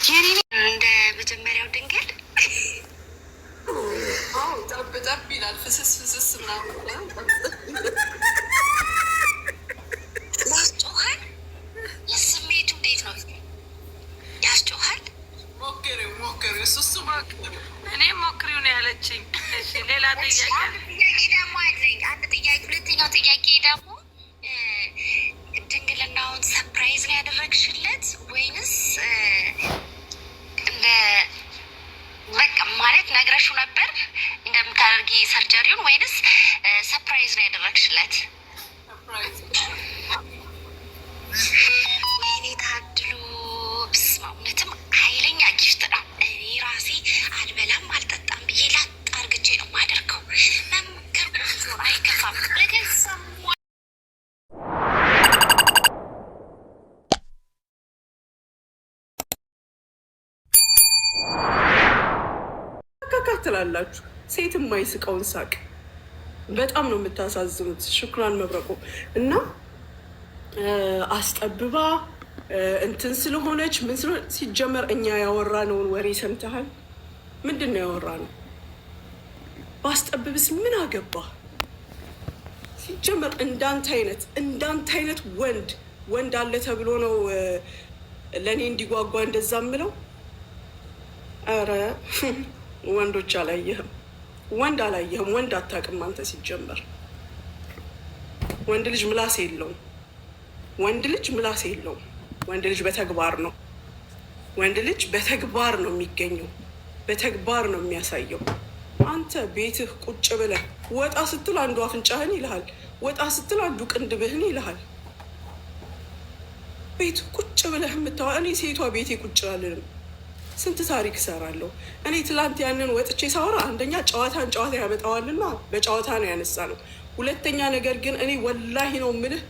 የኔ እንደ መጀመሪያው ድንገት ጠብ ጠብ ይላል። ፍስስ ፍስስ ምናምን ያስጮሃል። የስሜቱ እንዴት ነው? ያስጮሃል። ሞክሪው እሱ እኔ ሞክሪው ነው ያለችኝ። ሌላ ጥያቄ ደግሞ አለኝ። አንድ ጥያቄ። ሁለተኛው ጥያቄ ደግሞ ድንግልናውን ሰፕራይዝ ነው ያደረግሽለት ወይንስ እንደ በቃ ማለት ነግረሽው ነበር እንደምታደርጊ ሰርጀሪውን ወይንስ ሰፕራይዝ ነው ያደረግሽለት? ወይኔ ታድሎ ብስማ፣ እውነትም ኃይለኛ ጊፍት ነው። እኔ ራሴ አልበላም አልጠጣም ብዬ ላጥ አርግቼ ነው የማደርገው። መምከር ቁ አይከፋም። ለገንሰሙ ትላላችሁ። ሴት የማይስቀውን ሳቅ በጣም ነው የምታሳዝኑት። ሽክራን መብረቁ እና አስጠብባ እንትን ስለሆነች ምን ስለሆነ ሲጀመር እኛ ያወራነውን ወሬ ሰምተሃል? ምንድን ነው ያወራነው? ባስጠብብስ ምን አገባ? ሲጀመር እንዳንተ አይነት ወንድ አለ ተብሎ ነው ለእኔ እንዲጓጓ እንደዛ ምለው። ኧረ ወንዶች አላየህም፣ ወንድ አታውቅም አንተ። ሲጀመር ወንድ ልጅ ምላስ የለውም። ወንድ ልጅ በተግባር ነው። ወንድ ልጅ በተግባር ነው የሚገኘው፣ በተግባር ነው የሚያሳየው። አንተ ቤትህ ቁጭ ብለህ ወጣ ስትል አንዱ አፍንጫህን ይልሃል፣ ወጣ ስትል አንዱ ቅንድብህን ይልሃል። ቤትህ ቁጭ ብለህ እኔ ሴቷ ቤቴ ቁጭ አልልም። ስንት ታሪክ እሰራለሁ እኔ። ትላንት ያንን ወጥቼ ሳወራ አንደኛ ጨዋታ ያመጣዋልና በጨዋታ ነው ያነሳ ነው። ሁለተኛ ነገር ግን እኔ ወላሂ ነው ምልህ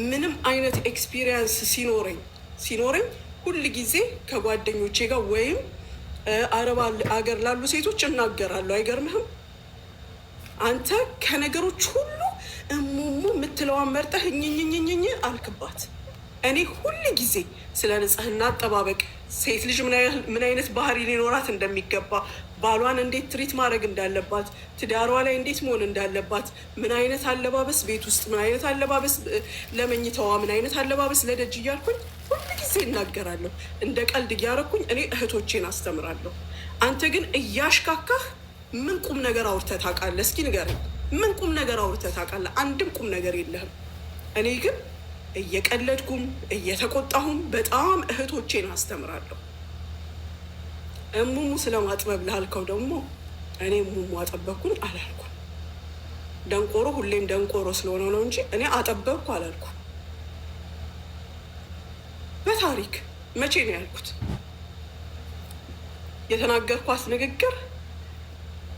ምንም አይነት ኤክስፒሪየንስ ሲኖረኝ ሁል ጊዜ ከጓደኞቼ ጋር ወይም አረብ አገር ላሉ ሴቶች እናገራለሁ። አይገርምህም? አንተ ከነገሮች ሁሉ እሙሙ የምትለዋን መርጠህ እኝኝኝኝኝ አልክባት። እኔ ሁል ጊዜ ስለ ንጽህና አጠባበቅ፣ ሴት ልጅ ምን አይነት ባህሪ ሊኖራት እንደሚገባ፣ ባሏን እንዴት ትሪት ማድረግ እንዳለባት፣ ትዳሯ ላይ እንዴት መሆን እንዳለባት፣ ምን አይነት አለባበስ ቤት ውስጥ፣ ምን አይነት አለባበስ ለመኝታዋ፣ ምን አይነት አለባበስ ለደጅ እያልኩኝ ሁሉ ጊዜ እናገራለሁ። እንደ ቀልድ እያረኩኝ እኔ እህቶቼን አስተምራለሁ። አንተ ግን እያሽካካህ ምን ቁም ነገር አውርተህ ታውቃለህ? እስኪ ንገረኝ። ምን ቁም ነገር አውርተህ ታውቃለህ? አንድም ቁም ነገር የለህም። እኔ ግን እየቀለድኩም እየተቆጣሁም በጣም እህቶቼን አስተምራለሁ። እሙሙ ስለማጥበብ ላልከው ደግሞ እኔ እሙሙ አጠበብኩኝ አላልኩም። ደንቆሮ ሁሌም ደንቆሮ ስለሆነ ነው እንጂ እኔ አጠበብኩ አላልኩም። በታሪክ መቼ ነው ያልኩት? የተናገርኳት ንግግር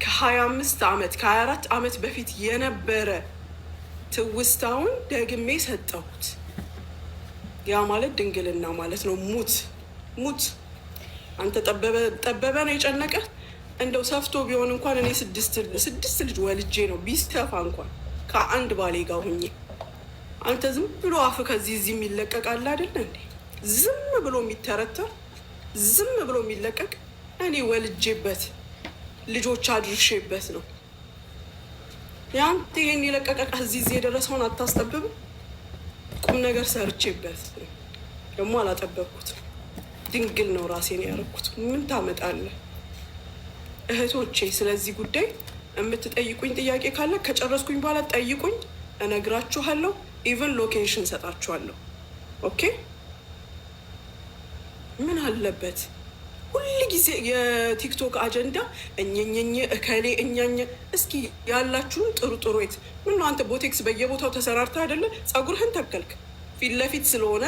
ከ25 ዓመት ከ24 ዓመት በፊት የነበረ ትውስታውን ደግሜ ሰጠሁት። ያ ማለት ድንግልና ማለት ነው። ሙት አንተ ጠበበ ነው የጨነቀ። እንደው ሰፍቶ ቢሆን እንኳን እኔ ስድስት ልጅ ወልጄ ነው ቢስተፋ እንኳን ከአንድ ባሌ ጋር ሁኜ። አንተ ዝም ብሎ አፍ ከዚህ እዚህ የሚለቀቃል አይደለ እንዴ? ዝም ብሎ የሚተረተር ዝም ብሎ የሚለቀቅ። እኔ ወልጄበት ልጆች አድርሼበት ነው። ያንተ ይሄን የለቀቀ እዚህ የደረሰውን አታስጠብብም። ቁም ነገር ሰርቼበት ደግሞ አላጠበብኩት። ድንግል ነው ራሴን ያደረኩት። ምን ታመጣለህ? እህቶቼ ስለዚህ ጉዳይ የምትጠይቁኝ ጥያቄ ካለ ከጨረስኩኝ በኋላ ጠይቁኝ፣ እነግራችኋለሁ። ኢቨን ሎኬሽን ሰጣችኋለሁ። ኦኬ? ምን አለበት ሁል ጊዜ የቲክቶክ አጀንዳ እኝኝኝ እከሌ እኛኝ። እስኪ ያላችሁን ጥሩ የት ምን ነው? አንተ ቦቴክስ በየቦታው ተሰራርተ አይደለ? ፀጉርህን ተከልክ። ፊት ለፊት ስለሆነ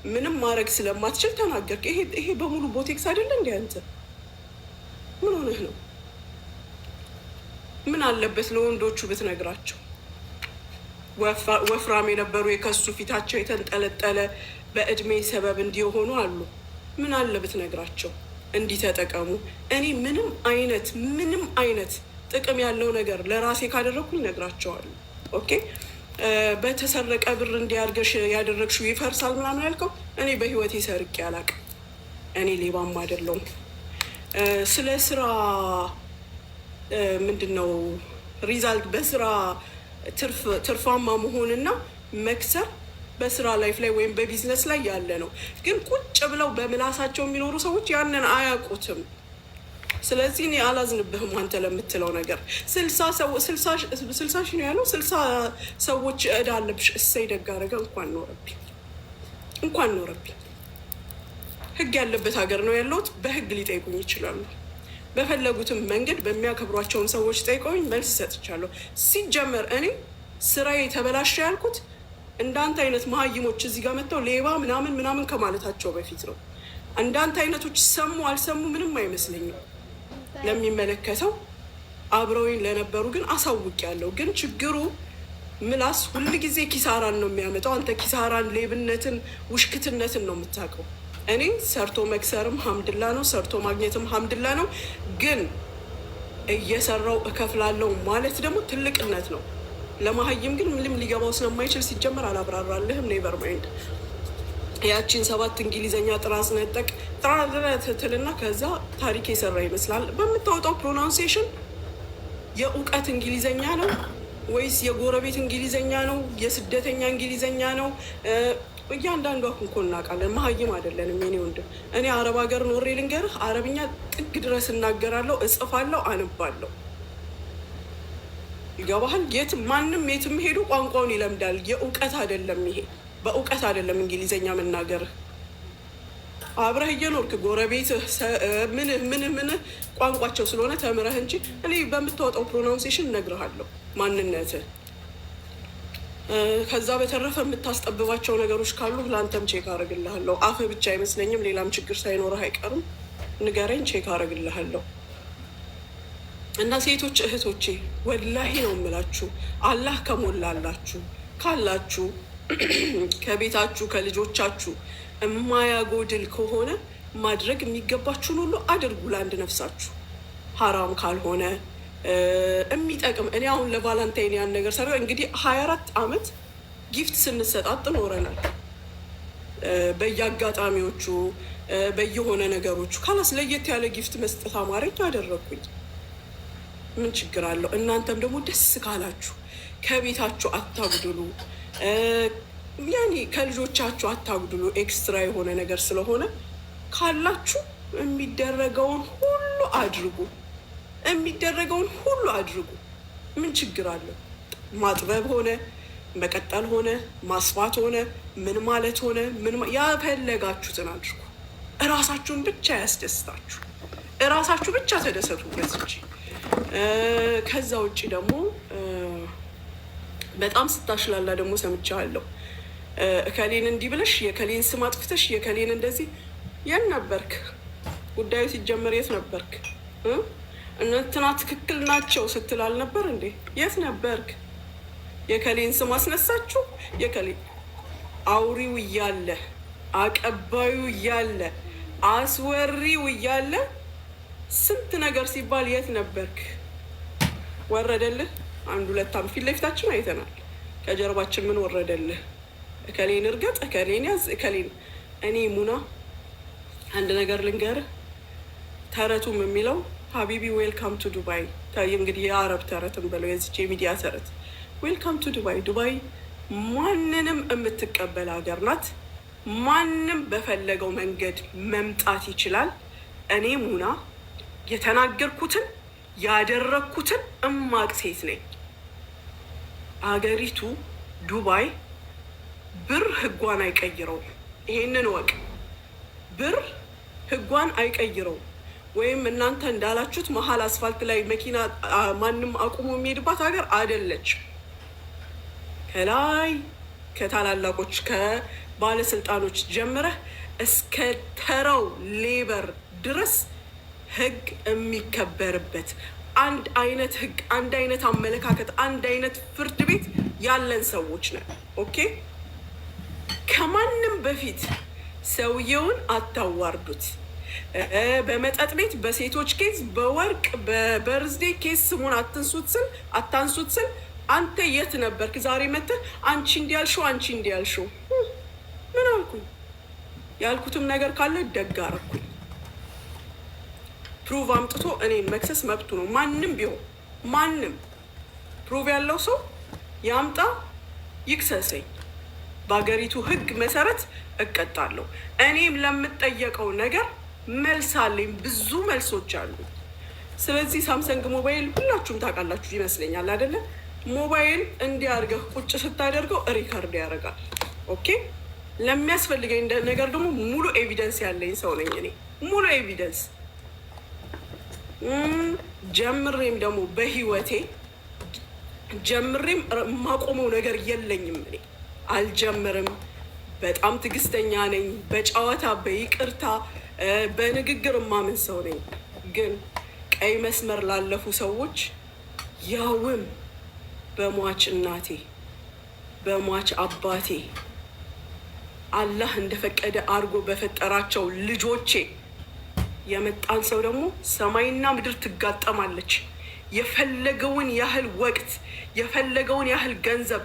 ምንም ማድረግ ስለማትችል ተናገርክ። ይሄ በሙሉ ቦቴክስ አይደለ እንዴ? አንተ ምን ሆነህ ነው? ምን አለበት ለወንዶቹ ብትነግራቸው? ወፍራም የነበሩ የከሱ ፊታቸው የተንጠለጠለ በእድሜ ሰበብ እንዲሆኑ አሉ። ምን አለ ብትነግራቸው? እንዲህ ተጠቀሙ። እኔ ምንም አይነት ጥቅም ያለው ነገር ለራሴ ካደረግኩኝ እነግራቸዋለሁ። ኦኬ? በተሰረቀ ብር እንዲያርገሽ ያደረግሽው ይፈርሳል ምናምን ያልከው እኔ በህይወቴ ሰርቄ አላውቅም። እኔ ሌባም አይደለሁም። ስለ ስራ ምንድነው ሪዛልት በስራ ትርፋማ መሆንና መክሰር በስራ ላይፍ ላይ ወይም በቢዝነስ ላይ ያለ ነው። ግን ቁጭ ብለው በምላሳቸው የሚኖሩ ሰዎች ያንን አያውቁትም። ስለዚህ እኔ አላዝንብህም አንተ ለምትለው ነገር። 60 ሺህ ነው ያለው። 60 ሰዎች እዳ አለብሽ። እሰይ ደግ አደረገ። እንኳን ኖረብኝ። ህግ ያለበት ሀገር ነው ያለሁት። በህግ ሊጠይቁኝ ይችላሉ። በፈለጉትም መንገድ በሚያከብሯቸውን ሰዎች ጠይቀውኝ መልስ ሰጥቻለሁ። ሲጀመር እኔ ስራዬ ተበላሸ ያልኩት እንዳንተ አይነት መሀይሞች እዚህ ጋር መጥተው ሌባ ምናምን ከማለታቸው በፊት ነው። እንዳንተ አይነቶች ሰሙ አልሰሙ ምንም አይመስለኝም። ለሚመለከተው አብረውኝ ለነበሩ ግን አሳውቂያለሁ። ግን ችግሩ ምላስ ሁል ጊዜ ኪሳራን ነው የሚያመጣው። አንተ ኪሳራን፣ ሌብነትን፣ ውሽክትነትን ነው የምታውቀው። እኔ ሰርቶ መክሰርም ሀምድላ ነው፣ ሰርቶ ማግኘትም ሀምድላ ነው። ግን እየሰራው እከፍላለሁ ማለት ደግሞ ትልቅነት ነው። ለመሀይም ግን ምንም ሊገባው ስለማይችል ሲጀመር አላብራራልህም። ኔቨር ማይንድ። ያቺን 7 እንግሊዘኛ ጥራዝ ነጠቅ ትልና ከዛ ታሪክ የሰራ ይመስላል። በምታወጣው ፕሮናውንሴሽን የእውቀት እንግሊዘኛ ነው ወይስ የጎረቤት እንግሊዘኛ ነው? የስደተኛ እንግሊዘኛ ነው? እያንዳንዱ አሁን እኮ እናውቃለን። መሀይም አይደለንም የኔ ወንድም። እኔ አረብ ሀገር ኖሬ ልንገርህ፣ አረብኛ ጥግ ድረስ እናገራለሁ፣ እጽፋለሁ፣ አንባለሁ። ይገባሃል? ማንም የትም ሄዱ ቋንቋውን ይለምዳል። የእውቀት አይደለም ይሄ፣ በእውቀት አይደለም እንግሊዘኛ መናገርህ። አብረህ እየኖርክ ጎረቤትህ ምን ቋንቋቸው ስለሆነ ተምረህ እንጂ እኔ በምታወጣው ፕሮናውንሴሽን እነግርሃለሁ ማንነትህ። ከዛ በተረፈ የምታስጠብባቸው ነገሮች ካሉ ለአንተም ቼክ አደርግልሃለሁ። አፍህ ብቻ አይመስለኝም፣ ሌላም ችግር ሳይኖርህ አይቀርም። ንገረኝ፣ ቼክ አደርግልሃለሁ። እና ሴቶች እህቶቼ ወላሂ ነው የምላችሁ፣ አላህ ከሞላላችሁ ካላችሁ ከቤታችሁ ከልጆቻችሁ የማያጎድል ከሆነ ማድረግ የሚገባችሁን ሁሉ አድርጉ። ለአንድ ነፍሳችሁ ሀራም ካልሆነ የሚጠቅም። እኔ አሁን ለቫላንታይን ያን ነገር ሰራ እንግዲህ 24 ዓመት ጊፍት ስንሰጣጥ ኖረናል። በየአጋጣሚዎቹ በየሆነ ነገሮቹ ካላስ ለየት ያለ ጊፍት መስጠት አማረኝ አደረግኩኝ። ምን ችግር አለው? እናንተም ደግሞ ደስ ካላችሁ ከቤታችሁ አታጉድሉ፣ ያኔ ከልጆቻችሁ አታጉድሉ። ኤክስትራ የሆነ ነገር ስለሆነ ካላችሁ የሚደረገውን ሁሉ አድርጉ። ምን ችግር አለው? ማጥበብ ሆነ መቀጠል ሆነ ማስፋት ሆነ ምን ማለት ሆነ ያፈለጋችሁትን አድርጉ። እራሳችሁን ብቻ ያስደስታችሁ፣ እራሳችሁ ብቻ ተደሰቱበት እንጂ ከዛ ውጭ ደግሞ በጣም ስታሽላላ ደግሞ ሰምቻለሁ። እከሌን እንዲህ ብለሽ የከሌን ስም አጥፍተሽ የከሌን እንደዚህ። የት ነበርክ? ጉዳዩ ሲጀመር የት ነበርክ? እንትና ትክክል ናቸው ስትል አልነበር እንዴ? የት ነበርክ? የከሌን ስም አስነሳችሁ። የከሌ አውሪው እያለ አቀባዩ እያለ አስወሪው እያለ ስንት ነገር ሲባል የት ነበርክ? ወረደልህ? 1-2 ዓመት ፊት ለፊታችን አይተናል። ከጀርባችን ምን ወረደልህ? እከሌን እርገጥ፣ እከሌን ያዝ፣ እከሌን። እኔ ሙና አንድ ነገር ልንገርህ፣ ተረቱም የሚለው ሀቢቢ ዌልካም ቱ ዱባይ። እንግዲህ የአረብ ተረትም በለው የዚች የሚዲያ ተረት። ዌልካም ቱ ዱባይ። ዱባይ ማንንም የምትቀበል ሀገር ናት። ማንም በፈለገው መንገድ መምጣት ይችላል። እኔ ሙና የተናገርኩትን ያደረግኩትን እማቅ ሴት ነኝ። አገሪቱ ዱባይ ብር ህጓን አይቀይረውም። ይሄንን ወቅ ብር ህጓን አይቀይረውም። ወይም እናንተ እንዳላችሁት መሀል አስፋልት ላይ መኪና ማንም አቁሞ የሚሄድባት ሀገር አይደለች። ከላይ ከታላላቆች ከባለስልጣኖች ጀምረህ እስከ ተራው ሌበር ድረስ ህግ የሚከበርበት አንድ አይነት ህግ፣ አንድ አይነት አመለካከት፣ አንድ አይነት ፍርድ ቤት ያለን ሰዎች ነን። ኦኬ። ከማንም በፊት ሰውየውን አታዋርዱት። በመጠጥ ቤት፣ በሴቶች ኬዝ፣ በወርቅ በበርዝዴ ኬዝ ስሙን አታንሱት ስል አንተ የት ነበርክ? ዛሬ መጥተህ አንቺ እንዲያልሽው አንቺ እንዲያልሽው ምን አልኩኝ? ያልኩትም ነገር ካለ ደግ አደረኩኝ። ፕሩቭ አምጥቶ እኔን መክሰስ መብቱ ነው። ማንም ቢሆን ማንም ፕሩቭ ያለው ሰው ያምጣ ይክሰሰኝ። በሀገሪቱ ሕግ መሰረት እቀጣለሁ። እኔም ለምጠየቀው ነገር መልስ አለኝ። ብዙ መልሶች አሉ። ስለዚህ ሳምሰንግ ሞባይል ሁላችሁም ታውቃላችሁ ይመስለኛል አይደለ? ሞባይል እንዲያርገህ ቁጭ ስታደርገው ሪከርድ ያደርጋል። ኦኬ። ለሚያስፈልገኝ ነገር ደግሞ ሙሉ ኤቪደንስ ያለኝ ሰው ነኝ እኔ። ሙሉ ኤቪደንስ ጀምሬም ደግሞ በህይወቴ ጀምሬም የማቆመው ነገር የለኝም። እኔ አልጀምርም። በጣም ትዕግስተኛ ነኝ። በጨዋታ በይቅርታ በንግግር የማምን ሰው ነኝ። ግን ቀይ መስመር ላለፉ ሰዎች ያውም በሟች እናቴ በሟች አባቴ አላህ እንደፈቀደ አድርጎ በፈጠራቸው ልጆቼ የመጣን ሰው ደግሞ ሰማይና ምድር ትጋጠማለች። የፈለገውን ያህል ወቅት፣ የፈለገውን ያህል ገንዘብ፣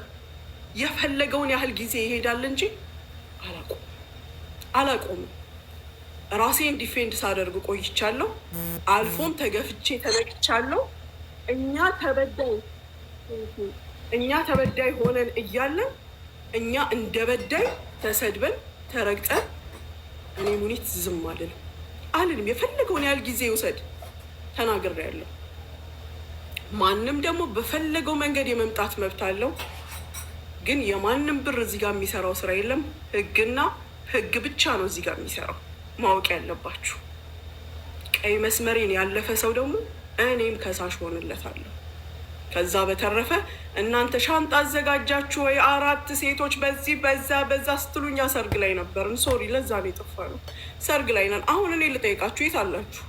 የፈለገውን ያህል ጊዜ ይሄዳል እንጂ አላቆምም። ራሴን ዲፌንድ ሳደርግ ቆይቻለሁ። አልፎም ተገፍቼ ተነቅቻለሁ። እኛ ተበዳይ ሆነን እያለን እኛ እንደ በዳይ ተሰድበን ተረግጠን እኔ ሙኒት ዝም አልልም። የፈለገውን ያህል ጊዜ ይውሰድ ተናግሬያለሁ። ማንም ደግሞ በፈለገው መንገድ የመምጣት መብት አለው። ግን የማንም ብር እዚህ ጋር የሚሰራው ስራ የለም። ህግና ህግ ብቻ ነው እዚህ ጋር የሚሰራው። ማወቅ ያለባችሁ ቀይ መስመሬን ያለፈ ሰው ደግሞ እኔም ከሳሽ ሆንለታለሁ። ከዛ በተረፈ እናንተ ሻንጣ አዘጋጃችሁ ወይ 4 ሴቶች በዚህ በዛ ስትሉኛ ሰርግ ላይ ነበርን። ሶሪ ለዛ ነው የጠፋ ነው። ሰርግ ላይ ነን። አሁን እኔ ልጠይቃችሁ፣ የት አላችሁ?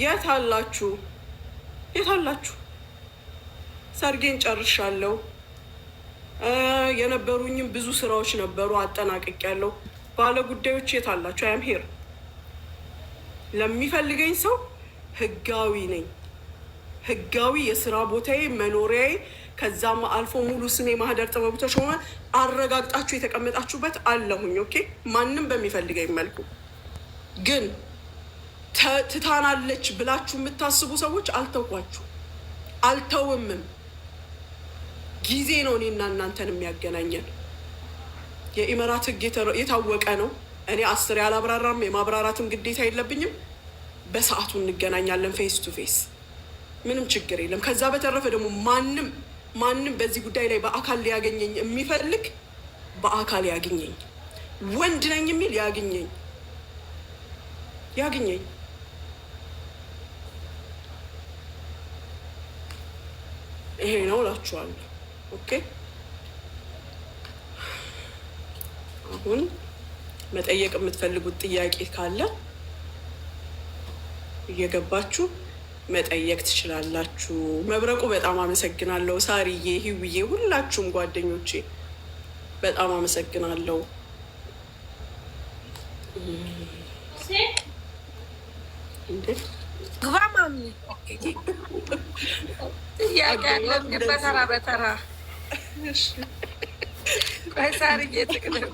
የት አላችሁ? የት አላችሁ? ሰርጌን ጨርሻለሁ። የነበሩኝም ብዙ ስራዎች ነበሩ፣ አጠናቅቄያለሁ። ባለ ጉዳዮች የት አላችሁ? አያም ሄር ለሚፈልገኝ ሰው ህጋዊ ነኝ። ህጋዊ የስራ ቦታዬ መኖሪያዬ፣ ከዛም አልፎ ሙሉ ስሜ ማህደር ጥበቡ ተሾመ አረጋግጣችሁ የተቀመጣችሁበት አለሁኝ። ኦኬ። ማንም በሚፈልገኝ መልኩ ግን ትታናለች ብላችሁ የምታስቡ ሰዎች አልተውኳችሁ፣ አልተውምም። ጊዜ ነው እኔና እናንተን የሚያገናኘን። የኢመራት ህግ የታወቀ ነው። እኔ 10 ያላብራራም፣ የማብራራትም ግዴታ የለብኝም። በሰዓቱ እንገናኛለን፣ ፌስ ቱ ፌስ፣ ምንም ችግር የለም። ከዛ በተረፈ ደግሞ ማንም በዚህ ጉዳይ ላይ በአካል ሊያገኘኝ የሚፈልግ በአካል ያግኘኝ። ወንድ ነኝ የሚል ያግኘኝ። ይሄ ነው እላችኋለሁ። ኦኬ። አሁን መጠየቅ የምትፈልጉት ጥያቄ ካለ እየገባችሁ መጠየቅ ትችላላችሁ። መብረቁ በጣም አመሰግናለሁ። ሳሪዬ፣ ህውዬ፣ ሁላችሁም ጓደኞቼ በጣም አመሰግናለሁ። ጥያቄ ያለን በተራ በተራ ሳርዬ ትቅደም።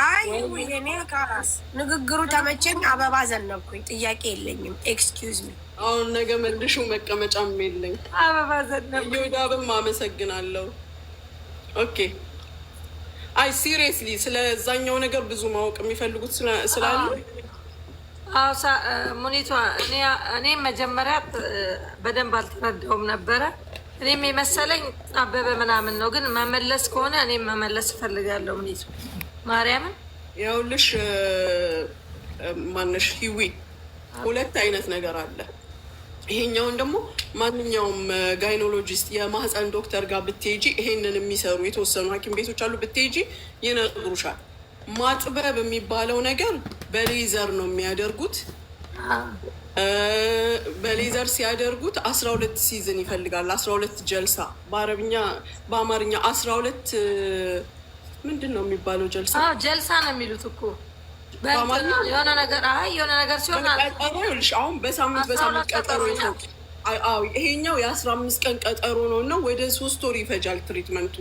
አይ እኔ ካላስ ንግግሩ ተመቸኝ፣ አበባ ዘነብኩኝ። ጥያቄ የለኝም። ኤክስኪውዝ ሚ። አሁን ነገ መልሹ መቀመጫም የለኝ። አበባ ዘነብኩኝ። ዮዳብም አመሰግናለሁ። ኦኬ። አይ ሲሪየስሊ ስለዛኛው ነገር ብዙ ማወቅ የሚፈልጉት ስላሉ ሙኒቷ እኔ መጀመሪያ በደንብ አልተረዳውም ነበረ። እኔም የመሰለኝ አበበ ምናምን ነው፣ ግን መመለስ ከሆነ እኔም መመለስ እፈልጋለሁ። ሙኒቷ ማርያምን ያውልሽ ማነሽ ሂዊ፣ 2 አይነት ነገር አለ። ይሄኛውን ደግሞ ማንኛውም ጋይኖሎጂስት የማህፀን ዶክተር ጋር ብትሄጂ፣ ይሄንን የሚሰሩ የተወሰኑ ሐኪም ቤቶች አሉ፣ ብትሄጂ ይነግሩሻል። ማጥበብ የሚባለው ነገር በሌዘር ነው የሚያደርጉት። በሌዘር ሲያደርጉት 12 ሲዝን ይፈልጋል። 12 ጀልሳ በአረብኛ በአማርኛ 12 ምንድን ነው የሚባለው? ጀልሳ ጀልሳ ነው የሚሉት እኮ የሆነ ነገር ሲሆን ይኸውልሽ፣ አሁን በሳምንት ቀጠሮ ይፈጅ። ይሄኛው የ15 ቀን ቀጠሮ ነው እና ወደ 3 ወር ይፈጃል ትሪትመንቱ።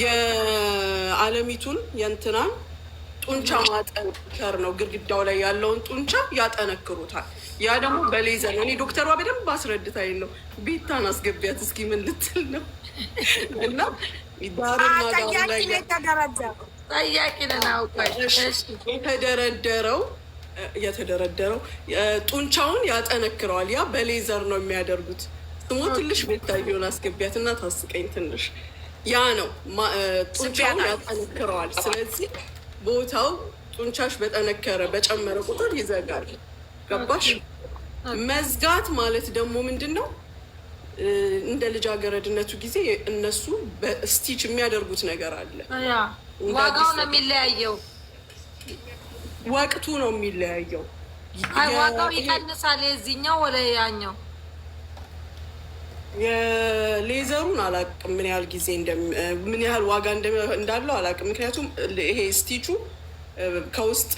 የአለሚቱን የእንትናን ጡንቻ ማጠንከር ነው። ግድግዳው ላይ ያለውን ጡንቻ ያጠነክሩታል። ያ ደግሞ በሌዘር ነው። እኔ ዶክተሯ በደንብ አስረድታ የለው ቤታን አስገቢያት እስኪ ምን ልትል ነው? እና ዳርና ዳሩ ላይ የተደረደረው ጡንቻውን ያጠነክረዋል። ያ በሌዘር ነው የሚያደርጉት። ስሞ ትንሽ ቤታየውን አስገቢያት እና ታስቀኝ ትንሽ። ያ ነው ጡንቻውን ያጠነክረዋል። ስለዚህ ቦታው ጡንቻሽ በጠነከረ በጨመረ ቁጥር ይዘጋል። ገባሽ? መዝጋት ማለት ደግሞ ምንድን ነው? እንደ ልጃገረድነቱ ጊዜ እነሱ በስቲች የሚያደርጉት ነገር አለ። ዋጋው ነው የሚለያየው፣ ወቅቱ ነው የሚለያየው። ዋጋው ይቀንሳል። የዚህኛው ወለ ያኛው የሌዘሩን አላውቅም፣ ምን ያህል ጊዜ ምን ያህል ዋጋ እንዳለው አላውቅም። ምክንያቱም ይሄ ስቲቹ ከውስጥ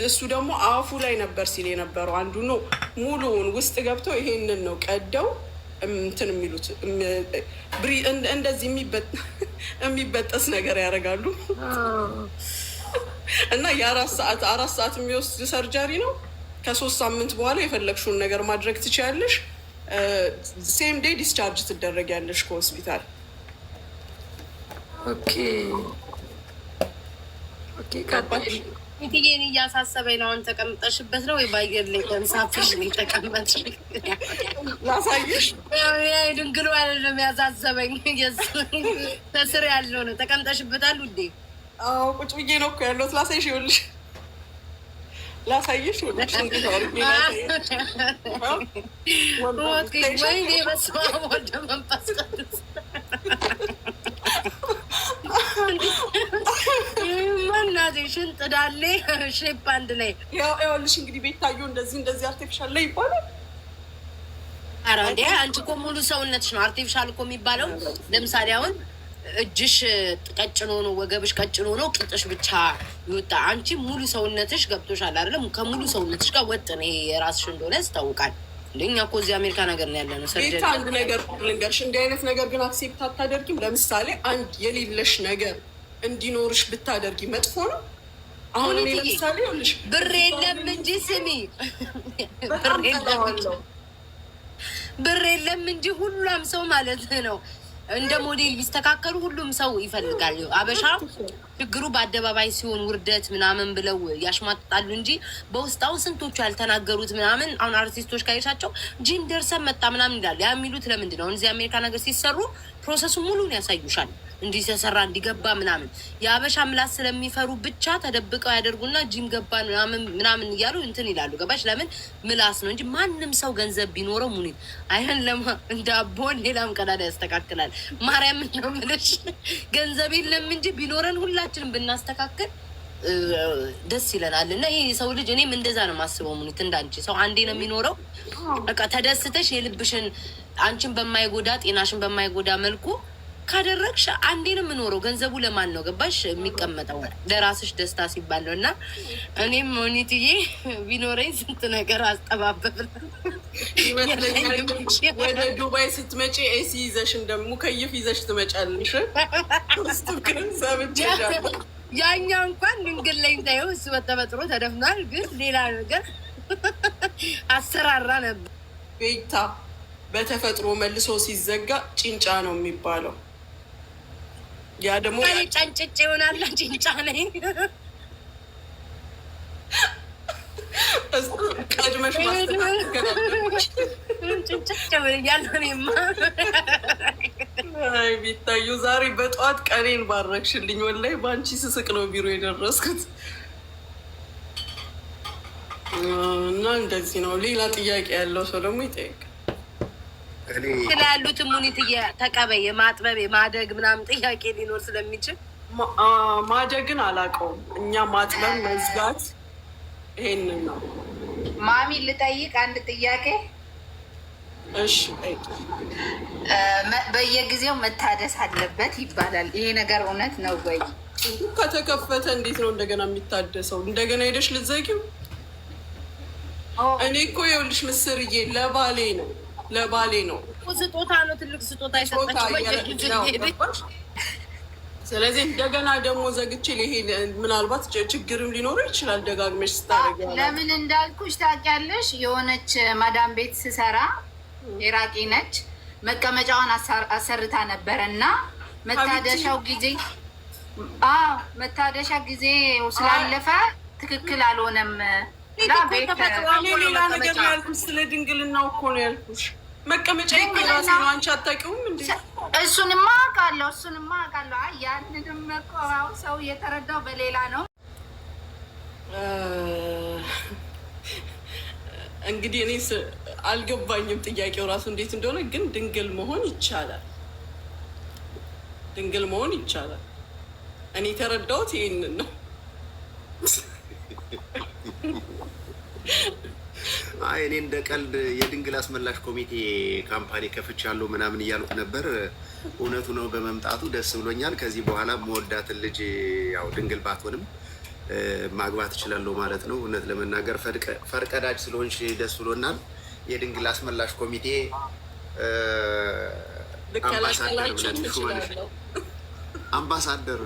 እሱ ደግሞ አፉ ላይ ነበር ሲል የነበረው አንዱ ነው። ሙሉውን ውስጥ ገብተው ይሄንን ነው ቀደው እንትን የሚሉት እንደዚህ የሚበጠስ ነገር ያደርጋሉ። እና የ4 ሰዓት የሚወስድ ሰርጀሪ ነው። ከ3 ሳምንት በኋላ የፈለግሽውን ነገር ማድረግ ትችያለሽ። ሴም ዴይ ዲስቻርጅ ትደረጊያለሽ ከሆስፒታል። ሚትዬን እያሳሰበኝ ነው። አሁን ተቀምጠሽበት ነው ወይ በአየር ላይ ተንሳፍሽ ነው የተቀመጥሽ? ላሳየሽ። ድንግሉ አይደለም ያሳሰበኝ፣ ተስር ያለው ነው። ተቀምጠሽበታል ውዴ? አዎ ቁጭ ብዬ ነው እኮ ያለሁት። ላሳይሽ፣ ይኸውልሽ፣ ላሳይሽ፣ ይኸውልሽ። እንዴት አድርጌ ወይኔ በስመ አብ ወወልድ ወመንፈስ ቅዱስ እናቴ ሽንጥ ዳሌ ሼፕ አንድ ላይ ይኸውልሽ። እንግዲህ ቤታዩ እንደዚህ አርቲፊሻል ላይ ይባላል። ኧረ እንዴ አንቺ እኮ ሙሉ ሰውነትሽ ነው አርቲፊሻል እኮ የሚባለው። ለምሳሌ አሁን እጅሽ ቀጭኖ ነው፣ ወገብሽ ቀጭኖ ነው፣ ቂጥሽ ብቻ ይወጣ። አንቺ ሙሉ ሰውነትሽ ገብቶሻል አይደለም? ከሙሉ ሰውነትሽ ጋር ወጥ ነው። ይሄ የራስሽ እንደሆነ ያስታውቃል። እንደኛ እኮ እዚህ አሜሪካ ነገር ነው ያለነው። ቤታ አንድ ነገር ልንገርሽ፣ እንዲህ አይነት ነገር ግን አክሴፕት አታደርጊም። ለምሳሌ አንድ የሌለሽ ነገር እንዲኖርሽ ብታደርጊ መጥፎ ነው። አሁን እኔ ለምሳሌ ይኸውልሽ ብር የለም እንጂ ስሚ፣ ብር የለም እንጂ ሁሉም ሰው ማለት ነው እንደ ሞዴል ቢስተካከሉ ሁሉም ሰው ይፈልጋል። አበሻ ችግሩ በአደባባይ ሲሆን ውርደት ምናምን ብለው ያሽማጥጣሉ እንጂ በውስጣው ስንቶቹ ያልተናገሩት ምናምን። አሁን አርቲስቶች ካይሻቸው ጂም ደርሰን መጣ ምናምን ይላሉ። ያ የሚሉት ለምንድን ነው? እዚህ አሜሪካ ነገር ሲሰሩ ፕሮሰሱ ሙሉን ያሳዩሻል። እንዲህ ተሰራ እንዲገባ ምናምን። የአበሻ ምላስ ስለሚፈሩ ብቻ ተደብቀው ያደርጉና ጂም ገባን ምናምን እያሉ እንትን ይላሉ። ገባሽ? ለምን ምላስ ነው እንጂ ማንም ሰው ገንዘብ ቢኖረው ሙኒት አይን ለማ እንደ አቦን ሌላም ቀዳዳ ያስተካክላል። ማርያም ነው የምልሽ። ገንዘብ የለም እንጂ ቢኖረን ሁላችንም ብናስተካክል ደስ ይለናል። እና ይሄ የሰው ልጅ እኔም እንደዛ ነው የማስበው ሙኒት። እንዳንቺ ሰው አንዴ ነው የሚኖረው። በቃ ተደስተሽ የልብሽን አንቺን በማይጎዳ ጤናሽን በማይጎዳ መልኩ ካደረግሽ አንዴ ነው የምኖረው። ገንዘቡ ለማን ነው ገባሽ? የሚቀመጠው ለራስሽ ደስታ ሲባል ነው። እና እኔም ሞኒትዬ ቢኖረኝ ስንት ነገር አስጠባበብ ይመስለኛል። ወደ ዱባይ ስትመጪ ኤሲ ይዘሽ እንደሙ ከይፍ ይዘሽ ትመጫለሽ። ያኛ እንኳን ድንግል ላይ ታየው እሱ በተፈጥሮ ተደፍኗል። ግን ሌላ ነገር አሰራራ ነበር። ቤታ በተፈጥሮ መልሶ ሲዘጋ ጭንጫ ነው የሚባለው። ያ ደግሞ ጫንጭጭ ይሆናል። ጭንጫ ነኝ ቀድመሽ ማስተካከላለች። ቢታዩ ዛሬ በጠዋት ቀኔን ባረክሽልኝ። ወላሂ በአንቺ ስስቅ ነው ቢሮ የደረስኩት። እና እንደዚህ ነው። ሌላ ጥያቄ ያለው ሰው ደግሞ ይጠይቅ። ስላሉትም ሙኒት ተቀበይ። የማጥበብ የማደግ ምናምን ጥያቄ ሊኖር ስለሚችል ማደግን አላውቀውም። እኛ ማጥበብ መዝጋት ይሄንን ነው። ማሚ ልጠይቅ አንድ ጥያቄ። እሺ። በየጊዜው መታደስ አለበት ይባላል። ይሄ ነገር እውነት ነው ወይ? ከተከፈተ እንዴት ነው እንደገና የሚታደሰው? እንደገና ሄደሽ ልትዘጊው? እኔ እኮ ይኸውልሽ ምስርዬ ለባሌ ነው ስጦታ ነው። ትልቅ ስጦታ ስለዚህ እንደገና ደግሞ ዘግቼ ሊሄድ ምናልባት ችግርም ሊኖረው ይችላል። ደጋግመሽ ስታደርጊ ለምን እንዳልኩሽ ታውቂያለሽ? የሆነች ማዳም ቤት ስሰራ ኢራቂ ነች። መቀመጫዋን አሰርታ ነበረ እና መታደሻው ጊዜ ስላለፈ ትክክል አልሆነም። ሌላ ነገር ነው ያልኩሽ። ስለ ድንግልናው እኮ ነው ያልኩሽ። መቀመጫ ራሴ ነው። አንቺ አታውቂውም እንዴ? እሱንማ አውቃለሁ። አይ ያንንም እኮ ሰው የተረዳው በሌላ ነው። እንግዲህ እኔ አልገባኝም ጥያቄው ራሱ እንዴት እንደሆነ። ግን ድንግል መሆን ይቻላል። እኔ የተረዳሁት ይሄንን ነው። አይ እኔ እንደ ቀልድ የድንግል አስመላሽ ኮሚቴ ካምፓኒ ከፍቻለሁ ምናምን እያልኩ ነበር። እውነቱ ነው በመምጣቱ ደስ ብሎኛል። ከዚህ በኋላ መወዳትን ልጅ ያው ድንግል ባትሆንም ማግባት እችላለሁ ማለት ነው። እውነት ለመናገር ፈርቀዳጅ ስለሆንሽ ደስ ብሎናል። የድንግል አስመላሽ ኮሚቴ አምባሳደር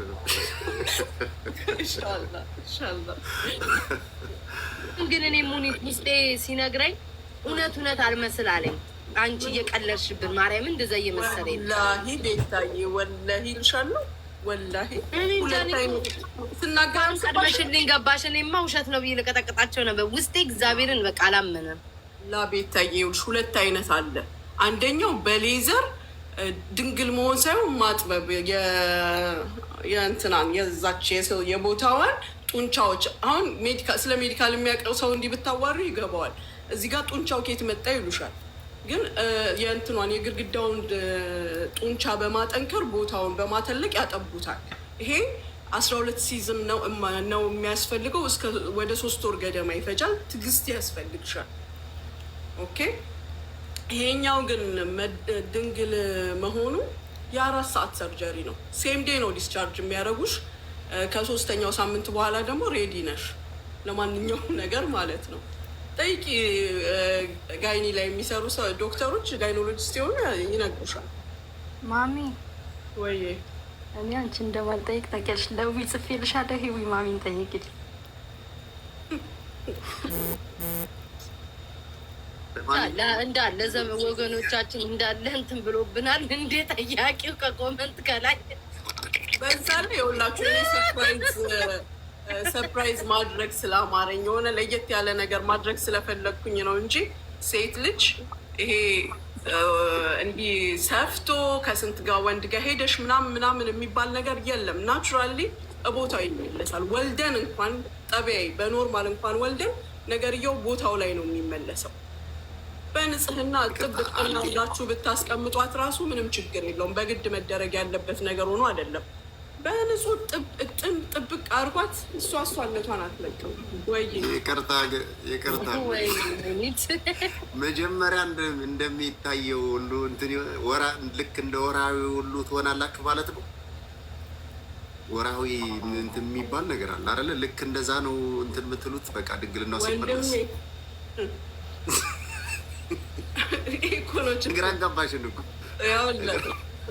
ግን እኔ ሙኒት ውስጤ ሲነግረኝ እውነት አልመስል አለኝ። አንቺ እየቀለድሽብን ማርያምን እንደዛ እየመሰለኝ ወላሂ ቤታዬ ወላሂ ልሻለሁ። ወላሂ ስናገር ቀድመሽልኝ ገባሽ። እኔማ ውሸት ነው ብዬ ልቀጠቅጣቸው ነበር ውስጤ። እግዚአብሔርን በቃ አላመነም። ቤታዬ ሁለት አይነት አለ። አንደኛው በሌዘር ድንግል መሆን ሳይሆን ማጥበብ የእንትናን የዛች የቦታዋን ጡንቻዎች። አሁን ስለ ሜዲካል የሚያውቀው ሰው እንዲህ ብታዋሩ ይገባዋል። እዚህ ጋር ጡንቻው ከየት መጣ ይሉሻል። ግን የእንትኗን የግድግዳውን ጡንቻ በማጠንከር ቦታውን በማተለቅ ያጠቡታል። ይሄ 12 ሲዝን ነው የሚያስፈልገው። ወደ 3 ወር ገደማ ይፈጃል። ትዕግስት ያስፈልግሻል። ኦኬ። ይሄኛው ግን ድንግል መሆኑ የ4 ሰዓት ሰርጀሪ ነው። ሴም ዴይ ነው ዲስቻርጅ የሚያደርጉሽ። ከ3ኛው ሳምንት በኋላ ደግሞ ሬዲ ነሽ ለማንኛውም ነገር ማለት ነው። ጠይቂ፣ ጋይኒ ላይ የሚሰሩ ዶክተሮች ጋይኖሎጂስት የሆኑ ይነግሩሻል። ማሚ ወይ እኔ አንቺ እንደማልጠይቅ ታውቂያለሽ። ደውዪ ጽፌልሻለሁ። ሂዊ ማሚን ጠይቂልኝ። እንዳለ ወገኖቻችን እንዳለ እንትን ብሎብናል። እንዴ ጠያቂው ከኮመንት ከላይ በዛ ላይ የሁላችሁ ሰርፕራይዝ ማድረግ ስላማረኝ የሆነ ለየት ያለ ነገር ማድረግ ስለፈለግኩኝ ነው እንጂ ሴት ልጅ ይሄ እንዲህ ሰፍቶ ከስንት ጋር ወንድ ጋር ሄደሽ ምናምን የሚባል ነገር የለም። ናቹራሊ ቦታው ይመለሳል። ወልደን እንኳን ጠቢያይ በኖርማል እንኳን ወልደን ነገርየው ቦታው ላይ ነው የሚመለሰው። በንጽህና ጥብቅና ላችሁ ብታስቀምጧት ራሱ ምንም ችግር የለውም። በግድ መደረግ ያለበት ነገር ሆኖ አይደለም። በንጹህ ጥብቅ አድርጓት። እሷነቷን አትለቅም። ወይ ይቅርታ መጀመሪያ እንደሚታየው ሁሉ ልክ እንደ ወራዊ ሁሉ ትሆናላችሁ ማለት ነው። ወራዊ እንትን የሚባል ነገር አለ አይደለ? ልክ እንደዛ ነው እንትን የምትሉት። በቃ ድንግልናው ሲመለስ ግራ አጋባሽን እኮ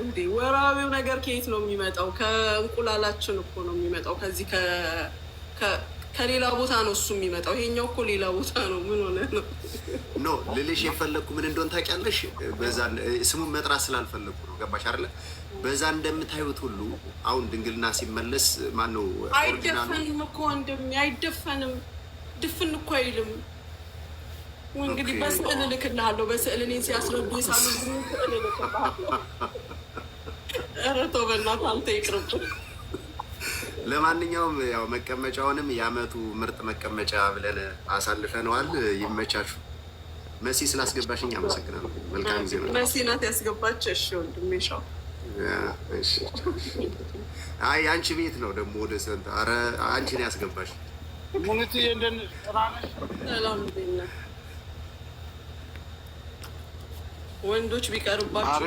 እንዴ። ወራዊው ነገር ከየት ነው የሚመጣው? ከእንቁላላችን እኮ ነው የሚመጣው። ከዚህ ከሌላ ቦታ ነው እሱ የሚመጣው። ይሄኛው እኮ ሌላ ቦታ ነው። ምን ሆነ ነው? ኖ ልልሽ የፈለግኩ ምን እንደሆነ ታውቂያለሽ? በዛ ስሙን መጥራት ስላልፈለግኩ ነው። ገባሽ አይደለ? በዛ እንደምታዩት ሁሉ አሁን ድንግልና ሲመለስ ማነው አይደፈንም እኮ አይደፈንም። ድፍን እኮ አይልም። እንግዲህ በስዕል እልክልሃለሁ። በስዕል እኔን ሲያስረዱ የሳሉ ስዕል እልክልሃለሁ። ኧረ ተው በእናትህ አንተ ይቅርብ። ለማንኛውም ያው መቀመጫውንም የአመቱ ምርጥ መቀመጫ ብለን አሳልፈነዋል። ይመቻችሁ። መሲ ስላስገባሽኝ አመሰግናለሁ። መልካም ጊዜ ነው። መሲ ናት ያስገባች። እሺ ወንድሜ ሻው። አይ አንቺ ቤት ነው ደግሞ ወደ ሰንት። ኧረ አንቺ ነው ያስገባሽ። ሙኒት እንደን ሰላም ቢና ወንዶች ቢቀርባቸው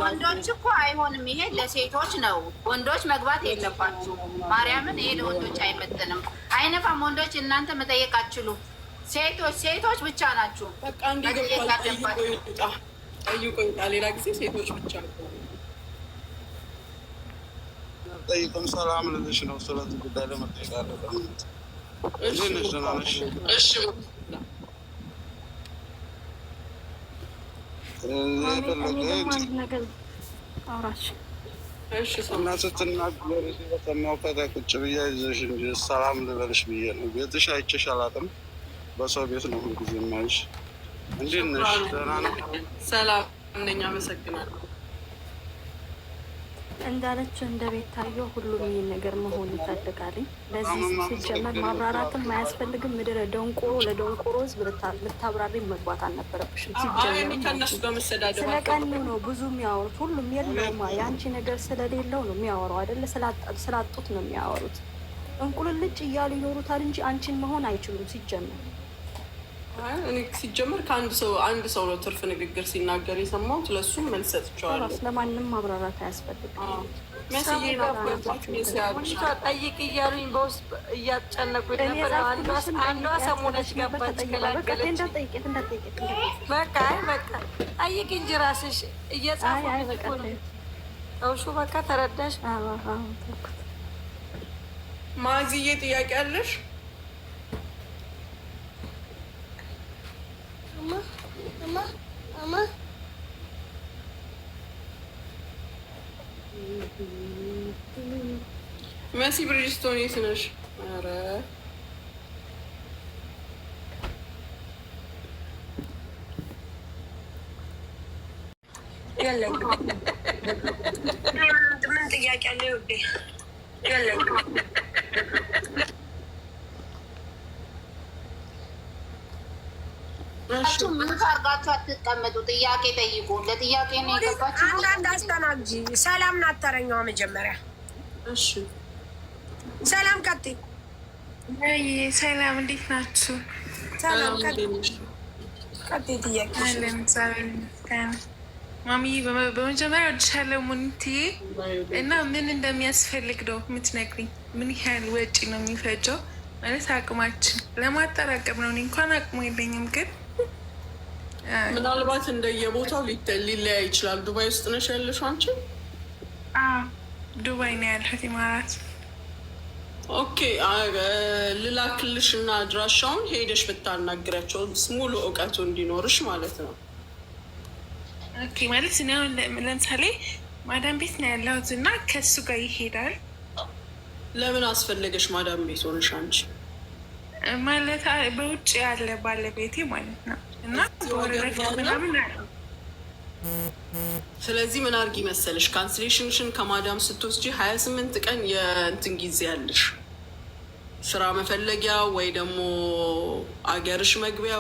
ወንዶች እኮ አይሆንም። ይሄ ለሴቶች ነው። ወንዶች መግባት የለባችሁ። ማርያምን ይሄ ለወንዶች አይመጥንም፣ አይነፋም። ወንዶች እናንተ መጠየቅ አትችሉ። ሴቶች ብቻ ናችሁ። በቃ ጠይቆኝ ሌላ ጊዜ ሴቶች ብቻ ጠይቅም ሰላም ልልሽ ነው። ስለዚህ ጉዳይ ለመጠየቅ አለ። እሺ ነሽ? ደህና ነሽ? እሺ እና ስትናገሪ በሰማሁ ከዚያ ቁጭ ብዬ ይዘሽ እንጂ ሰላም ልበልሽ ብዬ ነው። ቤትሽ አይቼሽ አላውቅም። በሰው ቤት ነው ሁልጊዜ የማይሽ። እንዴት ነሽ? ደህና ነው? ሰላም ነኝ። አመሰግናለሁ። እንዳለች እንደ ቤት ታየው ሁሉም ይህን ነገር መሆን ይፈልጋል። ለዚህ ሲጀመር ማብራራትም አያስፈልግም። ምድረ ደንቆሮ ለደንቆሮ ህዝብ ልታብራሪ መግባት አልነበረብሽም። ሲጀመር ስለ ቀኑ ነው ብዙ የሚያወሩት። ሁሉም የለውማ የአንቺ ነገር ስለሌለው ነው የሚያወራው አይደለ? ስላጡት ነው የሚያወሩት። እንቁልልጭ እያሉ ይኖሩታል እንጂ አንቺን መሆን አይችሉም ሲጀመር። እኔ ሲጀመር ከአንድ ሰው ነው ትርፍ ንግግር ሲናገር የሰማሁት። ለእሱም መልስ ሰጥቼዋለሁ። ለማንም ማብራራት አያስፈልግም። ጠይቅ እያሉኝ በውስጥ እያጨነቁኝ ነበር። አንዷ ሰሞነች ገባች ገላገለች። በቃ ጠይቅ እንጂ ራስሽ እየጻፉ እውሹ በቃ ተረዳሽ። ማዝዬ ጥያቄ አለሽ? መሲ ብሪጅስቶን የት ነሽ? ኧረ ምን ጥያቄ አለ? ውዴ የለኝም። ምን አድርጋችሁ አትቀመጡ? ጥያቄ ጠይቁ። ለጥያቄ ነው የገባችሁ። አንዳንድ አስተናግጂ። ሰላም ናት ተረኛዋ መጀመሪያ። እሺ ሰላም ቀጥይ። ሰላም እንዴት ናችሁ? ሰላም ቀጥይ። ጥያቄ ማሚ፣ በመጀመሪያ ወድሻለሁ ሙኒትዬ። እና ምን እንደሚያስፈልግ ነው የምትነግሪኝ? ምን ያህል ወጪ ነው የሚፈጀው? ማለት አቅማችን ለማጠራቀም ነው። እኔ እንኳን አቅሙ የለኝም ግን ምናልባት እንደየቦታው ሊለያይ ይችላል። ዱባይ ውስጥ ነሽ ያለሽው አንቺ? ዱባይ ነው ያለሁት፣ ኢማራት። ኦኬ፣ ልላክልሽ እና አድራሻውን ሄደሽ ብታናግሪያቸው ሙሉ እውቀቱ እንዲኖርሽ ማለት ነው። ኦኬ፣ ማለት እኔ አሁን ለምሳሌ ማዳም ቤት ነው ያለሁት እና ከሱ ጋር ይሄዳል። ለምን አስፈለገሽ ማዳም ቤት ሆነሽ አንቺ? ማለት በውጭ ያለ ባለቤቴ ማለት ነው እና ምናምን አለ። ስለዚህ ምን አድርጊ መሰለሽ፣ ካንስሌሽንሽን ከማዳም ስትወስጂ 28 ቀን የእንትን ጊዜ ያለሽ ስራ መፈለጊያ ወይ ደግሞ አገርሽ መግቢያ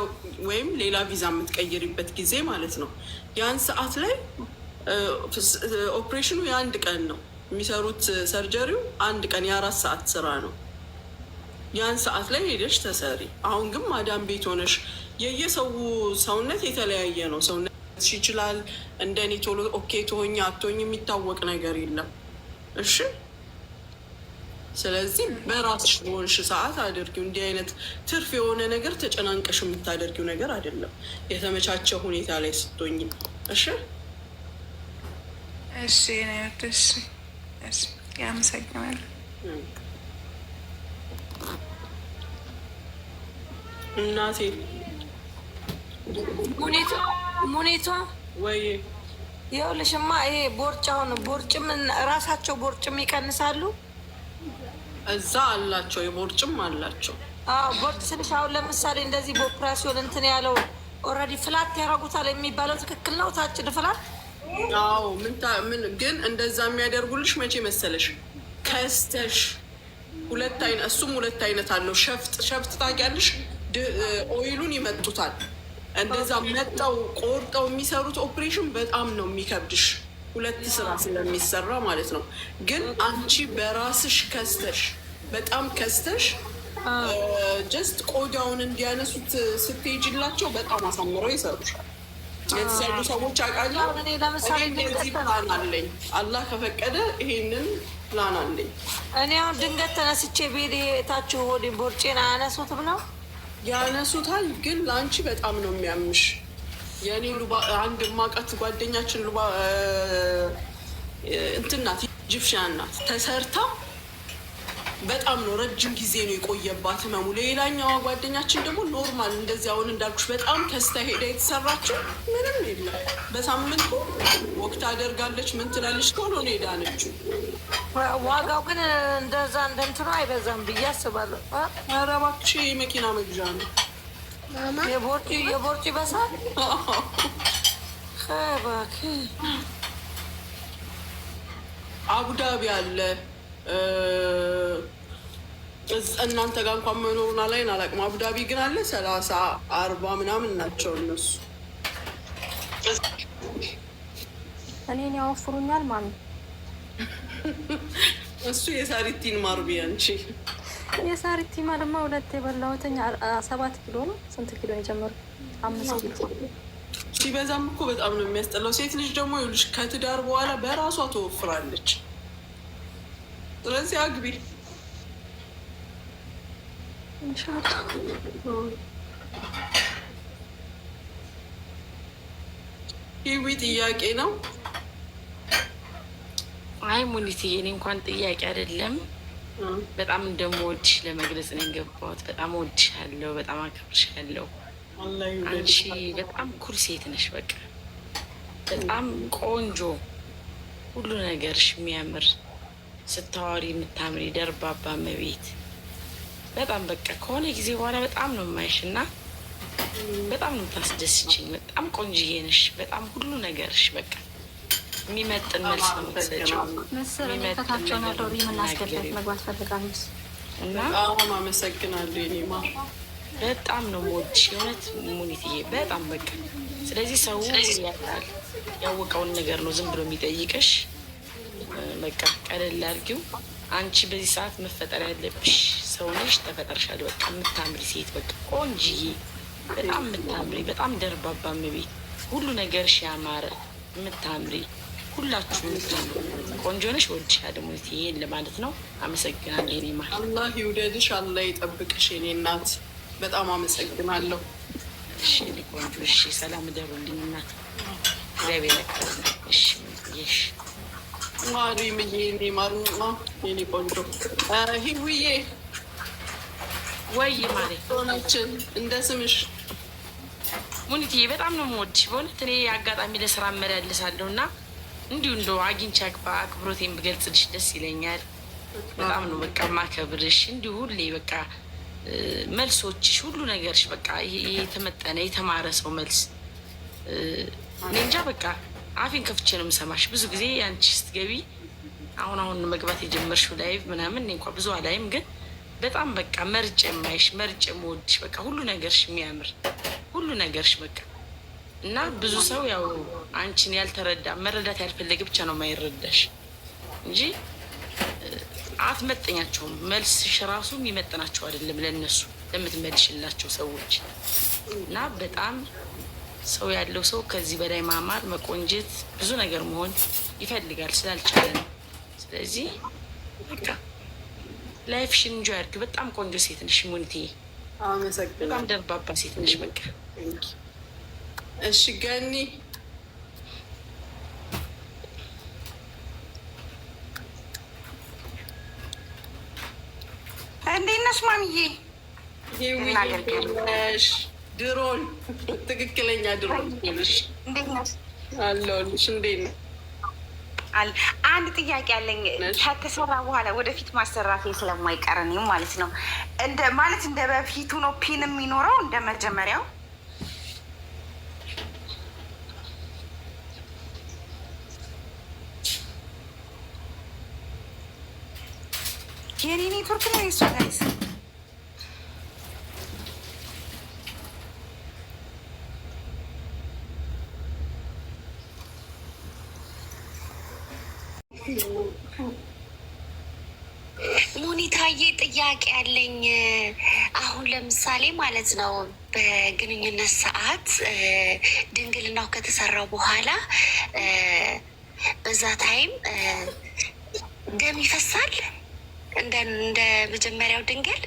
ወይም ሌላ ቪዛ የምትቀይሪበት ጊዜ ማለት ነው። ያን ሰዓት ላይ ኦፕሬሽኑ የአንድ ቀን ነው የሚሰሩት። ሰርጀሪው 1 ቀን የ4 ሰዓት ስራ ነው። ያን ሰዓት ላይ ሄደሽ ተሰሪ። አሁን ግን ማዳም ቤት ሆነሽ የየሰው ሰውነት የተለያየ ነው። ሰውነትሽ ይችላል እንደኔ ቶሎ ኦኬ ትሆኝ አትሆኝ የሚታወቅ ነገር የለም። እሺ፣ ስለዚህ በራስሽ በሆንሽ ሰዓት አድርጊው። እንዲህ አይነት ትርፍ የሆነ ነገር ተጨናንቀሽ የምታደርጊው ነገር አይደለም፣ የተመቻቸ ሁኔታ ላይ ስትሆኝ። እሺ እሺ እሺ፣ ያመሰግናል። እናቴ ሙኒቷ ወይ ይኸውልሽማ፣ ይሄ ቦርጭ አሁን ቦርጭም እራሳቸው ቦርጭም ይቀንሳሉ። እዛ አላቸው፣ የቦርጭም አላቸው። ቦርጭ ስልሽ አሁን ለምሳሌ እንደዚህ በኦፕራሲዮን እንትን ያለው ኦልሬዲ ፍላት ያደርጉታል የሚባለው ትክክል ነው? ታጭድ ፍላት? አዎ። ምን ግን እንደዛ የሚያደርጉልሽ መቼ መሰለሽ? ከስተሽ እሱም ሁለት አይነት አለው። ሸፍጥ ታውቂያለሽ? ኦይሉን ይመጡታል። እንደዛ መጠው ቆርጠው የሚሰሩት ኦፕሬሽን በጣም ነው የሚከብድሽ፣ 2 ስራ ስለሚሰራ ማለት ነው። ግን አንቺ በራስሽ ከስተሽ በጣም ከስተሽ ጀስት ቆዳውን እንዲያነሱት ስትሄጂላቸው በጣም አሳምረው ይሰሩሻል። የተሰሩ ሰዎች አውቃለሁ። እንደዚህ ፕላን አለኝ፣ አላህ ከፈቀደ ይሄንን ፕላን አለኝ። እኔ አሁን ድንገት ተነስቼ ቤታችሁ ሆዴ ቦርጬን አያነሱትም ነው? ያነሱታል፣ ግን ለአንቺ በጣም ነው የሚያምሽ። የእኔ አንድ ማቃት ጓደኛችን እንትን ናት ጅብሻን ናት ተሰርታ በጣም ነው ረጅም ጊዜ ነው የቆየባት ህመሙ። ሌላኛዋ ጓደኛችን ደግሞ ኖርማል እንደዚህ አሁን እንዳልኩሽ በጣም ከስታ ሄዳ የተሰራችው ምንም የለም። በሳምንቱ ወቅት አደርጋለች ምን ትላለች ቶሎ ነው ሄዳነችው። ዋጋው ግን እንደዛ እንደምትሉ አይበዛም ብዬ አስባለሁ። ኧረ እባክሽ የመኪና መግዣ ነው። የቦርጭ ይበሳል። እባክህ አቡዳቢ አለ እናንተ ጋር እንኳን መኖሩና ላይን አላውቅም። አቡዳቢ ግን አለ 30-40 ምናምን ናቸው እነሱ። እኔን ያወፍሩኛል ማሚ። እሱ የሳሪቲን ማርቢ አንቺ የሳሪቲ ማለማ 2 የበላሁትኝ 7 ኪሎ ነው። ስንት ኪሎ የጀመሩት? 5 ኪሎ። ሲበዛም እኮ በጣም ነው የሚያስጠላው። ሴት ልጅ ደግሞ ይኸውልሽ ከትዳር በኋላ በራሷ ትወፍራለች። ስለዚህ አግቢ ኢንሻአላህ። ይዊ ጥያቄ ነው። አይ ሙኒትዬ፣ እኔ እንኳን ጥያቄ አይደለም። በጣም እንደምወድሽ ለመግለጽ ነው የገባሁት። በጣም እወድሻለሁ፣ በጣም አከብርሻለሁ። አንቺ በጣም ኩል ሴት ነሽ። በቃ በጣም ቆንጆ፣ ሁሉ ነገርሽ የሚያምር፣ ስታዋሪ የምታምሪ ደርባባ መቤት። በጣም በቃ ከሆነ ጊዜ በኋላ በጣም ነው የማይሽ እና በጣም ነው የምታስደስችኝ። በጣም ቆንጅዬ ነሽ። በጣም ሁሉ ነገርሽ በቃ የሚመጥን መልስ ነው የምትሰጪው። ከታቸው ነው ዶሪ የምናስገባት መግባት ፈልጋለች እና በጣም አመሰግናለሁ። እኔማ በጣም ነው የምወድሽ የእውነት ሙኒትዬ፣ በጣም በቃ። ስለዚህ ሰው ያውቃል፣ ያወቀውን ነገር ነው ዝም ብሎ የሚጠይቅሽ። በቃ ቀለል አድርጊው። አንቺ በዚህ ሰዓት መፈጠር ያለብሽ ሰው ነሽ፣ ተፈጠርሻል። በቃ የምታምሪ ሴት፣ በቃ ቆንጅዬ፣ በጣም የምታምሪ፣ በጣም ደርባባ መቤት፣ ሁሉ ነገርሽ ያማረ የምታምሪ፣ ሁላችሁ የምታምሪ ቆንጆ ነሽ። ወድሻለሁ ሙኒት፣ ይሄን ለማለት ነው። አመሰግናለሁ። የኔ ማር አላህ ይውደድሽ፣ አላህ ይጠብቅሽ የኔ እናት። በጣም አመሰግናለሁ። እሺ ቆንጆ፣ እሺ ሰላም ደሩልኝ እናት። እግዚአብሔር ያክብርሽ። እሺ ይሽ ማሪ ምዬ፣ የኔ ማርማ፣ የኔ ቆንጆ ሂውዬ፣ ወይ ማሬ ሆናችን እንደ ስምሽ ሙኒትዬ፣ በጣም ነው የምወድሽ በእውነት። እኔ አጋጣሚ ለስራ እመላለሳለሁ እና እንዲሁ እንደው አግኝቼ አክብሮቴን ብገልጽልሽ ደስ ይለኛል። በጣም ነው በቃ ማከብርሽ። እንዲሁ ሁሌ በቃ መልሶችሽ፣ ሁሉ ነገርሽ በቃ የተመጠነ የተማረ ሰው መልስ። እኔ እንጃ በቃ አፌን ከፍቼ ነው የምሰማሽ። ብዙ ጊዜ አንቺ ስትገቢ አሁን መግባት የጀመርሽው ላይቭ ምናምን እኔ እንኳ ብዙ አላይም፣ ግን በጣም በቃ መርጬ የማይሽ መርጬ የምወድሽ በቃ ሁሉ ነገርሽ የሚያምር ሁሉ ነገርሽ በቃ እና ብዙ ሰው ያው አንቺን ያልተረዳ መረዳት ያልፈለገ ብቻ ነው የማይረዳሽ እንጂ አትመጠኛቸውም። መልስሽ ራሱ የሚመጥናቸው አይደለም ለእነሱ ለምትመልሽላቸው ሰዎች። እና በጣም ሰው ያለው ሰው ከዚህ በላይ ማማር፣ መቆንጀት፣ ብዙ ነገር መሆን ይፈልጋል ስላልቻለ ነው። ስለዚህ በቃ ላይፍሽን እንጆ ያድርግ። በጣም ቆንጆ ሴት ነሽ ሙኒትዬ፣ በጣም ደርባባ ሴት ነሽ በቃ። እሺ ገኒ እንዴት ነሽ ማሚዬ? ሽ ድሮን ትክክለኛ ድሮን አለሁልሽ። እንዴት ነው? አንድ ጥያቄ አለኝ። ከተሰራ በኋላ ወደፊት ማሰራቴ ስለማይቀር እኔም ማለት ነው እንደ በፊቱ ነው ፒን የሚኖረው እንደ መጀመሪያው? የኔ ኔትወርክ ነው የሱ ጋይስ። ሙኒታዬ ጥያቄ ያለኝ አሁን ለምሳሌ ማለት ነው በግንኙነት ሰዓት ድንግልናው ከተሰራው በኋላ በዛ ታይም ደም ይፈሳል እንደ መጀመሪያው ድንግል?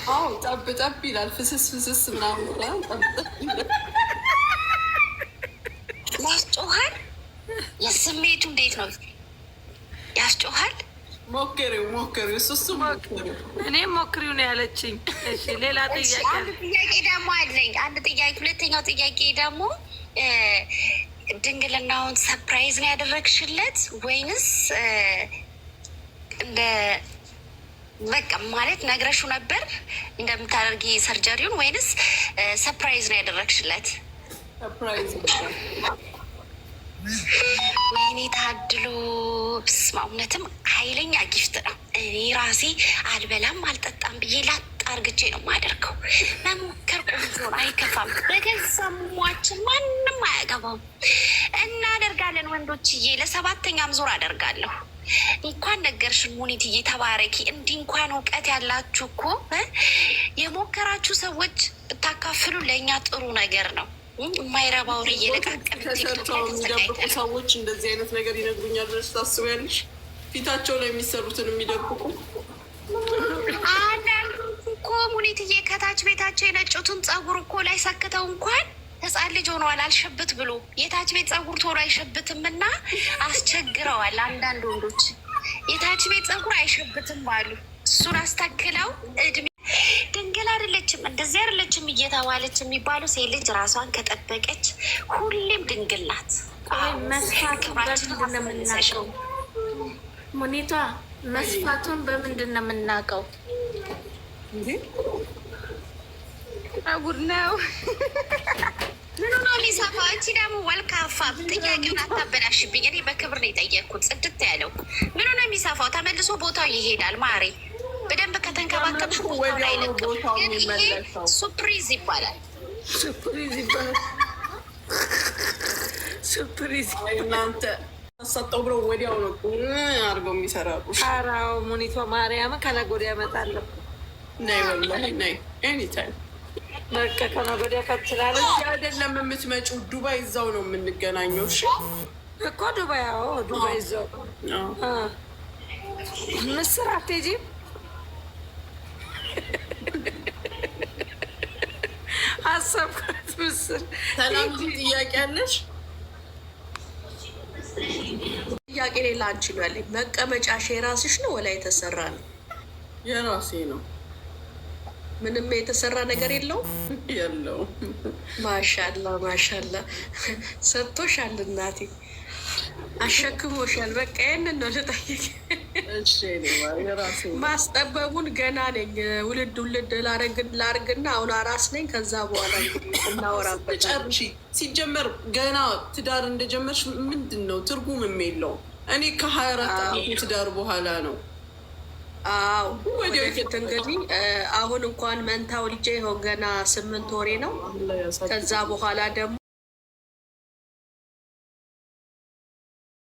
አዎ ጠብ ጠብ ይላል። ፍስስ ፍስስ ምናምን ያስጮሃል የስሜቱ እንዴት ነው? ያስጮሃል? ሞክሪው እሱ ሞክሪው። እኔም ሞክሪው ነው ያለችኝ። እሺ ሌላ ጥያቄ? አንድ ጥያቄ ደግሞ አለኝ። አንድ ጥያቄ። ሁለተኛው ጥያቄ ደግሞ ድንግልናውን ሰፕራይዝ ነው ያደረግሽለት ወይንስ እንደ በቃ ማለት ነግረሽው ነበር እንደምታደርጊ ሰርጀሪውን ወይንስ ሰፕራይዝ ነው ያደረግሽለት? ሰርፕራይዝ። ወይኔ ታድሎ ብስማ፣ እውነትም ኃይለኛ ጊፍት ነው። እኔ ራሴ አልበላም አልጠጣም ብዬ ላጥ አርግቼ ነው የማደርገው። መሞከር ቆንጆ ነው፣ አይከፋም። በገዛ ሙሟችን ማንም አያገባም። እናደርጋለን ወንዶችዬ፣ ለ7ኛም ዙር አደርጋለሁ። እንኳን ነገርሽን ሙኒትዬ፣ ተባረኪ። እንዲህ እንኳን እውቀት ያላችሁ እኮ የሞከራችሁ ሰዎች ብታካፍሉ ለእኛ ጥሩ ነገር ነው። የማይረባውን እየለቃቀም ተሰርተው የሚደብቁ ሰዎች እንደዚህ አይነት ነገር ይነግሩኛል ብለሽ ታስቢያለሽ? ፊታቸው ላይ የሚሰሩትን የሚደብቁ አንዳንዱ እኮ ሙኒትዬ ከታች ቤታቸው የነጩትን ፀጉር እኮ ላይ ሰክተው እንኳን ህፃን ልጅ ሆነዋል አልሸብት ብሎ የታች ቤት ፀጉር ቶሎ አይሸብትም እና አስቸግረዋል። አንዳንድ ወንዶች የታች ቤት ፀጉር አይሸብትም አሉ። እሱን አስተክለው እድሜ ድንግል አይደለችም እንደዚህ አይደለችም እየተባለች የሚባለው ሴት ልጅ ራሷን ከጠበቀች ሁሌም ድንግል ናት። መስፋቱን በምንድን ነው የምናውቀው? ሙኒቷ መስፋቱን በምንድን ነው የምናውቀው? ጉድ ነው። ምኑ ነው የሚሰፋው? እቺ ደግሞ ወልካፋ ጥያቄውን አታበላሽብኝ። እኔ በክብር ነው የጠየቅኩት። ጽድት ያለው ምኑ ነው የሚሰፋው? ተመልሶ ቦታው ይሄዳል። ማሬ በደንብ ከተንከባከብሽ ቦታው ላይ ልቅም። ግን ይሄ ሱፕሪዝ ይባላል። ሱፕሪዝ እናንተ አሳጠው ብለው ወዲያው ነው አድርገው የሚሰራሉ። አራው ሙኒቷ ማርያምን ከነገ ወዲያ እመጣለሁ። ነይ ወላሂ ነይ፣ ኤኒታይም በቃ ከነገ ወዲያ ከትላለ። አይደለም የምትመጪው ዱባይ፣ እዛው ነው የምንገናኘው። እሺ እኮ ዱባይ። አዎ ዱባይ እዛው። ምስር አትሄጂም? አሰብኩት ምስር። ሰላም ጥያቄ አለሽ? ጥያቄ ሌላ አንቺ ነው ያለኝ። መቀመጫሽ የራስሽ ነው ወላ የተሰራ ነው? የራሴ ነው። ምንም የተሰራ ነገር የለውም? የለውም። ማሻላ ማሻላ፣ ሰጥቶሻል እናቴ፣ አሸክሞሻል። በቃ ይህንን ነው ልጠይቅ። ማስጠበቡን ገና ነኝ። ውልድ ላርግና አሁን አራስ ነኝ። ከዛ በኋላ እናወራበት። ጨርሺ። ሲጀመር ገና ትዳር እንደጀመርሽ ምንድን ነው ትርጉም የለውም። እኔ ከ24 ዓመቱ ትዳር በኋላ ነው። አዎ ወዲያውት እንግዲህ አሁን እንኳን መንታው ልጄ ይኸው ገና 8 ወሬ ነው። ከዛ በኋላ ደግሞ